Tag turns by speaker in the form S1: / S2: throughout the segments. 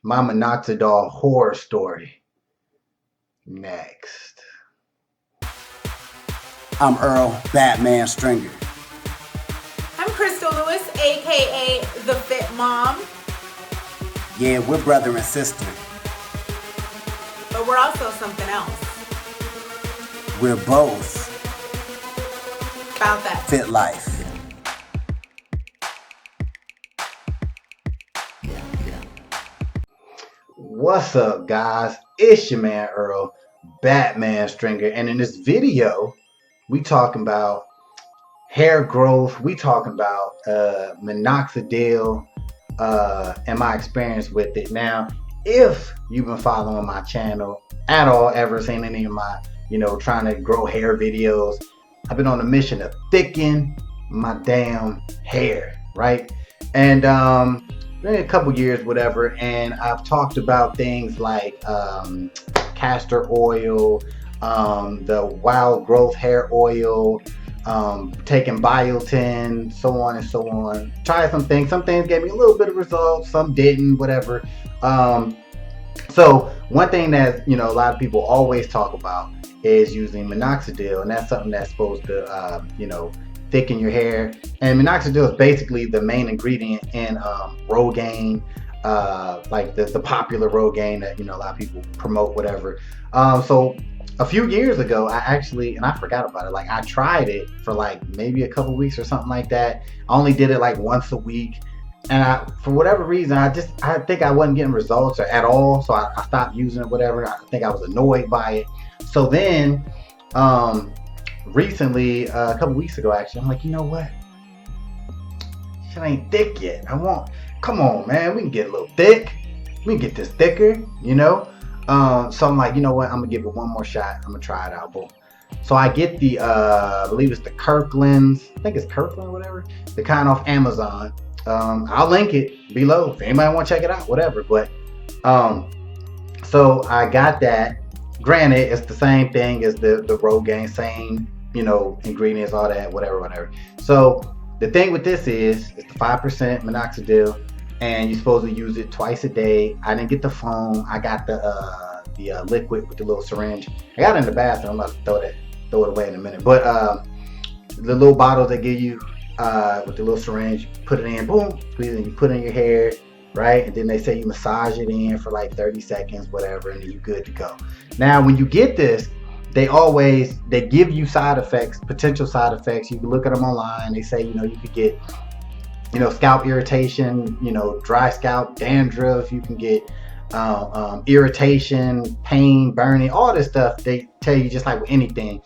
S1: my Minoxidil horror story. Next.
S2: I'm Earl Batman Stringer.
S3: I'm Crystal Lewis, aka The Fit Mom.
S2: Yeah, we're brother and sister.
S3: But we're also something else.
S2: We're both
S3: About that
S2: fit life.
S1: What's up, guys? It's your man Earl Batman Stringer, and in this video, we talking about hair growth. We talking about minoxidil and my experience with it. Now, if you've been following my channel at all, ever seen any of my, trying to grow hair videos, I've been on a mission to thicken my damn hair, right? And been a couple years, whatever, and I've talked about things like castor oil, the wild growth hair oil, taking biotin, so on and so on. Tried some things. Some things gave me a little bit of results, some didn't, whatever. So one thing that a lot of people always talk about is using minoxidil, and that's something that's supposed to thicken your hair. And minoxidil is basically the main ingredient in Rogaine, like the popular Rogaine that a lot of people promote, whatever. So a few years ago, I actually, and I forgot about it, like I tried it for like maybe a couple weeks or something like that. I only did it like once a week, and for whatever reason, I think I wasn't getting results or at all, so I stopped using it, whatever. I think I was annoyed by it. So then recently, a couple weeks ago actually, I'm like, you know what, shit ain't thick yet. Come on, man, we can get a little thick, we can get this thicker. So I'm like, you know what, I'm gonna give it one more shot. I'm gonna try it out. Boom. So I get the I believe it's the Kirkland's, I think it's Kirkland or whatever, the kind off Amazon. I'll link it below if anybody want to check it out, whatever. But so I got that. Granted, it's the same thing as the Rogaine, same ingredients, all that, whatever. So the thing with this is it's the 5% minoxidil, and you're supposed to use it twice a day. I didn't get the foam. I got the liquid with the little syringe. I got it in the bathroom. I'm about to throw it away in a minute. But the little bottles they give you with the little syringe, you put it in, boom, squeeze it, and you put it in your hair, right? And then they say you massage it in for like 30 seconds, whatever, and then you're good to go. Now, when you get this, they give you side effects, potential side effects. You can look at them online. They say, you could get, scalp irritation, dry scalp, dandruff. You can get irritation, pain, burning, all this stuff. They tell you just like with anything.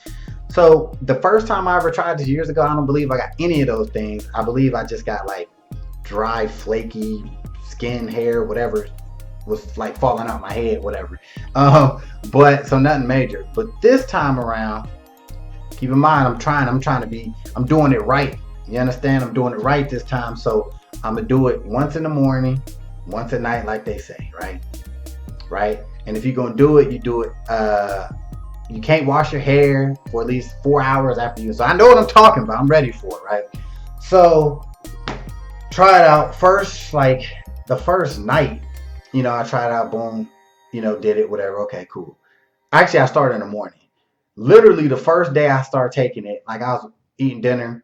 S1: So the first time I ever tried this years ago, I don't believe I got any of those things. I believe I just got like dry, flaky skin, hair, whatever was like falling out my head, whatever. But so nothing major. But this time around, keep in mind, I'm doing it right. You understand? I'm doing it right this time. So I'm gonna do it once in the morning, once at night, like they say, right? And if you're gonna do it, you do it. You can't wash your hair for at least 4 hours after you. So I know what I'm talking about. I'm ready for it, right? So try it out first, like the first night. I tried it out, boom, did it, whatever. Okay, cool. Actually, I started in the morning. Literally the first day I started taking it, like I was eating dinner,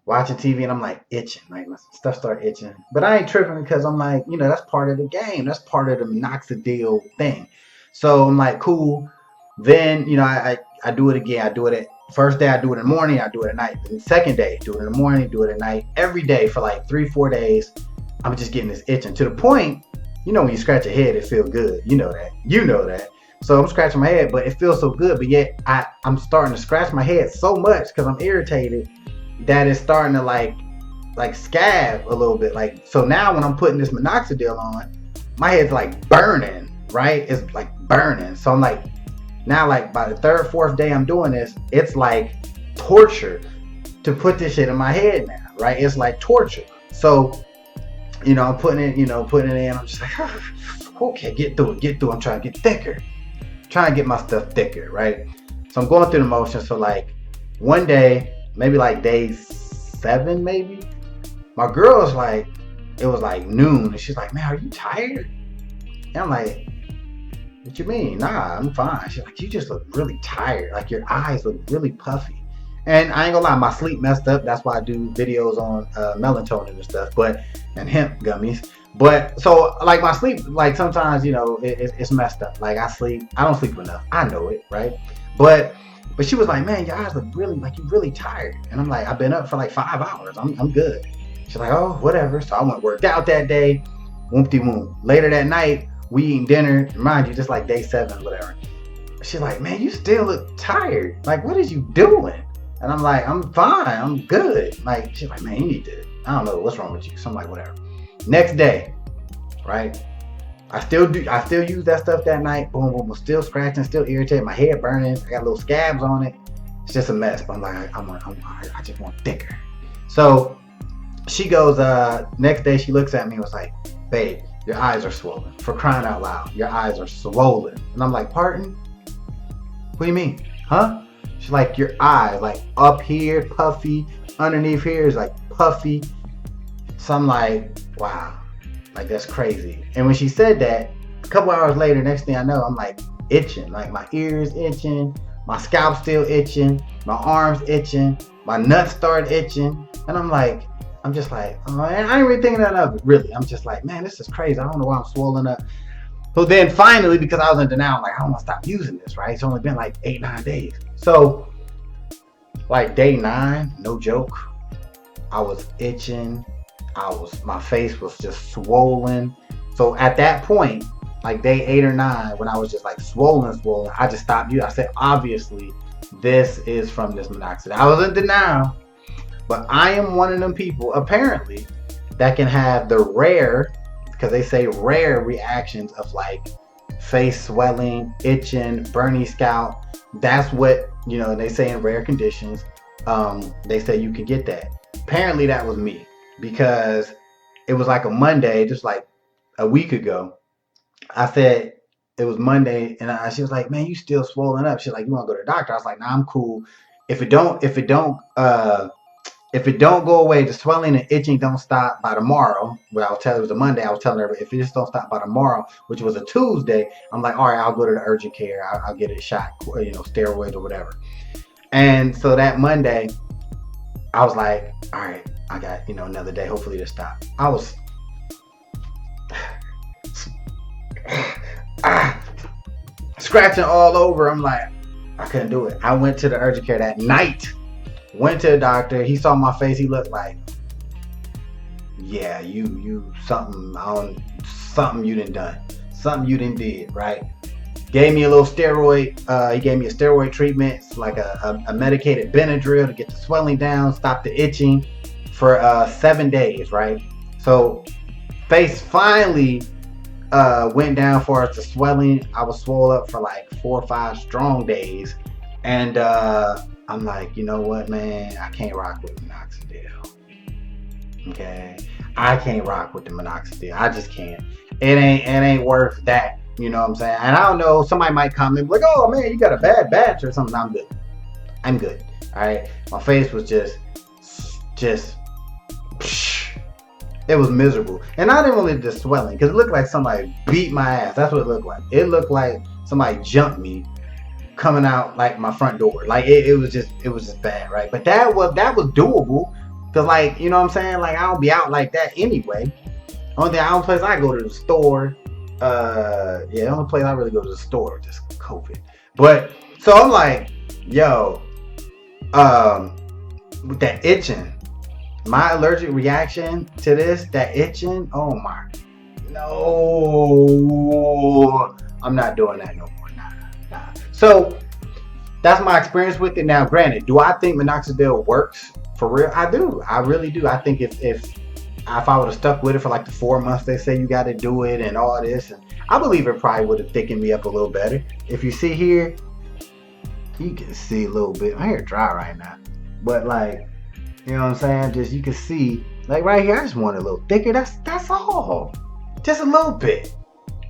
S1: watching TV, and I'm like itching, like my stuff started itching. But I ain't tripping because I'm like, that's part of the game. That's part of the minoxidil thing. So I'm like, cool. Then, I do it again. I do it first day, I do it in the morning, I do it at night. Then the second day, do it in the morning, do it at night. Every day for like 3-4 days, I'm just getting this itching to the point, when you scratch your head, it feels good. You know that. So I'm scratching my head, but it feels so good. But yet I'm starting to scratch my head so much because I'm irritated that it's starting to like scab a little bit. Like, so now when I'm putting this minoxidil on, my head's like burning, right? It's like burning. So I'm like, now like by the 3rd, 4th day I'm doing this, it's like torture to put this shit in my head now, right? It's like torture. So I'm putting it in. I'm just like, okay, get through it. I'm trying to get thicker. Trying to get my stuff thicker, right? So I'm going through the motions. So like one day, maybe like day 7, maybe, my girl was like, it was like noon, and she's like, man, are you tired? And I'm like, what you mean? Nah, I'm fine. She's like, you just look really tired. Like your eyes look really puffy. And I ain't gonna lie, my sleep messed up. That's why I do videos on melatonin and stuff, and hemp gummies. But so like my sleep, like sometimes, you know, it's messed up. Like I don't sleep enough. I know it, right? But she was like, man, your eyes look really, like you're really tired. And I'm like, I've been up for like 5 hours. I'm good. She's like, oh, whatever. So I went worked out that day. Whoop-de-whoop. Later that night, we eating dinner. Mind you, just like day 7, whatever. She's like, man, you still look tired. Like, what is you doing? And I'm like, I'm fine. I'm good. Like, she's like, man, you need to, I don't know what's wrong with you. So I'm like, whatever. Next day, right? I still use that stuff that night. Boom, boom, boom. Still scratching, still irritated. My head burning. I got little scabs on it. It's just a mess. But I'm like, I just want thicker. So she goes, next day she looks at me and was like, babe, your eyes are swollen. For crying out loud, your eyes are swollen. And I'm like, pardon? What do you mean? Huh? She's like, your eyes, like up here, puffy. Underneath here is like puffy. So I'm like, wow. Like, that's crazy. And when she said that, a couple hours later, next thing I know, I'm like itching. Like, my ears itching. My scalp still itching. My arms itching. My nuts start itching. And I'm just like, oh, man, I ain't really thinking nothing of it, really. I'm just like, man, this is crazy. I don't know why I'm swollen up. So then finally, because I was in denial, I'm like, I don't want to stop using this, right? It's only been like 8-9 days. So, like day 9, no joke, I was itching. My face was just swollen. So at that point, like day 8 or 9, when I was just like swollen, I just stopped using. I said, obviously, this is from this minoxidil. I was in denial, but I am one of them people, apparently, that can have the rare, because they say rare reactions of like face swelling, itching, burning scalp. That's what, you know, they say in rare conditions, they say you can get that. Apparently that was me, because it was like a Monday, just like a week ago. I said it was Monday, and she was like, man, you still swollen up. She's like, you want to go to the doctor? I was like, nah, I'm cool. If it don't go away, the swelling and itching don't stop by tomorrow. Well, I'll tell her it was a Monday. I was telling her, if it just don't stop by tomorrow, which was a Tuesday, I'm like, all right, I'll go to the urgent care. I'll get a shot, you know, steroids or whatever. And so that Monday, I was like, all right, I got, you know, another day. Hopefully to stop. I was scratching all over. I'm like, I couldn't do it. I went to the urgent care that night. Went to the doctor. He saw my face. He looked like, yeah, you something you done. Something you done did, right? Gave me a little steroid. He gave me a steroid treatment, like a medicated Benadryl to get the swelling down, stop the itching for 7 days, right? So face finally went down for the swelling. I was swollen up for like 4 or 5 strong days. And I'm like, you know what, man? I can't rock with Minoxidil. Okay? I can't rock with the Minoxidil. I just can't. It ain't worth that. You know what I'm saying? And I don't know, somebody might comment like, oh man, you got a bad batch or something. I'm good. I'm good. Alright? My face was just it was miserable. And not even really just swelling, because it looked like somebody beat my ass. That's what it looked like. It looked like somebody jumped me coming out like my front door. Like it was just bad, right? But that was doable. Cause like, you know what I'm saying? Like I don't be out like that anyway. Only place I go to the store. The only place I really go to the store, just COVID. But so I'm like, yo, with that itching, my allergic reaction to this, that itching, oh my, no, I'm not doing that no more. Nah. So that's my experience with it. Now, granted, do I think minoxidil works for real? I do. I really do. I think if I would have stuck with it for like the 4 months they say you got to do it and all this, and I believe it probably would have thickened me up a little better. If you see here, you can see a little bit. My hair dry right now, but like, you know what I'm saying? Just you can see, like right here, I just want it a little thicker. That's all. Just a little bit,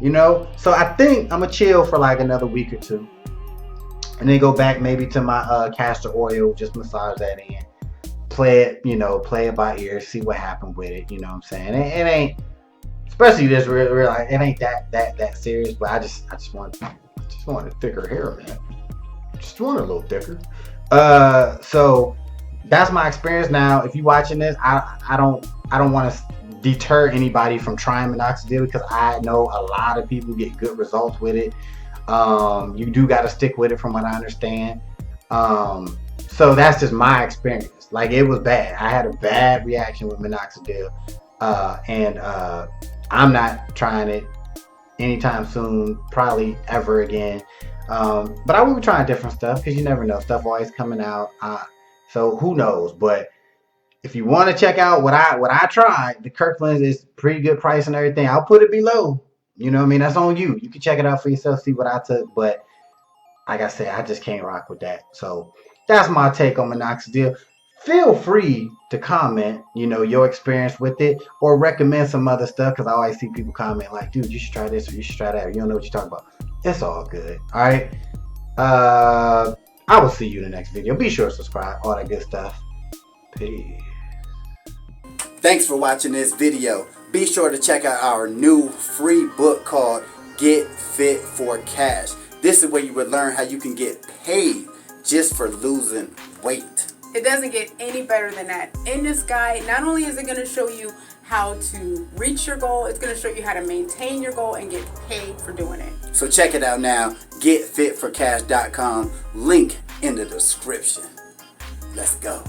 S1: you know. So I think I'm gonna chill for like another week or 2, and then go back maybe to my castor oil, just massage that in. Play it by ear, see what happened with it, you know what I'm saying? It ain't Especially this real like it ain't that serious, but I just want thicker hair, man. Just want a little thicker. So that's my experience. Now, if you're watching this, I don't want to deter anybody from trying minoxidil because I know a lot of people get good results with it. You do got to stick with it, from what I understand. So that's just my experience. Like, it was bad. I had a bad reaction with minoxidil, and I'm not trying it anytime soon, probably ever again. But I will be trying different stuff because you never know. Stuff always coming out. So who knows? But if you want to check out what I tried, the Kirkland's is pretty good price and everything. I'll put it below. You know what I mean? That's on you. You can check it out for yourself, see what I took. But like I said, I just can't rock with that. So that's my take on minoxidil. Feel free to comment, your experience with it, or recommend some other stuff, because I always see people comment like, dude, you should try this or you should try that, or you don't know what you're talking about. It's all good. All right. I will see you in the next video. Be sure to subscribe, all that good stuff. Peace.
S2: Thanks for watching this video. Be sure to check out our new free book called Get Fit for Cash. This is where you will learn how you can get paid just for losing weight.
S3: It doesn't get any better than that. In this guide, not only is it going to show you how to reach your goal, it's going to show you how to maintain your goal and get paid for doing it.
S2: So check it out now. GetFitForCash.com. Link in the description. Let's go.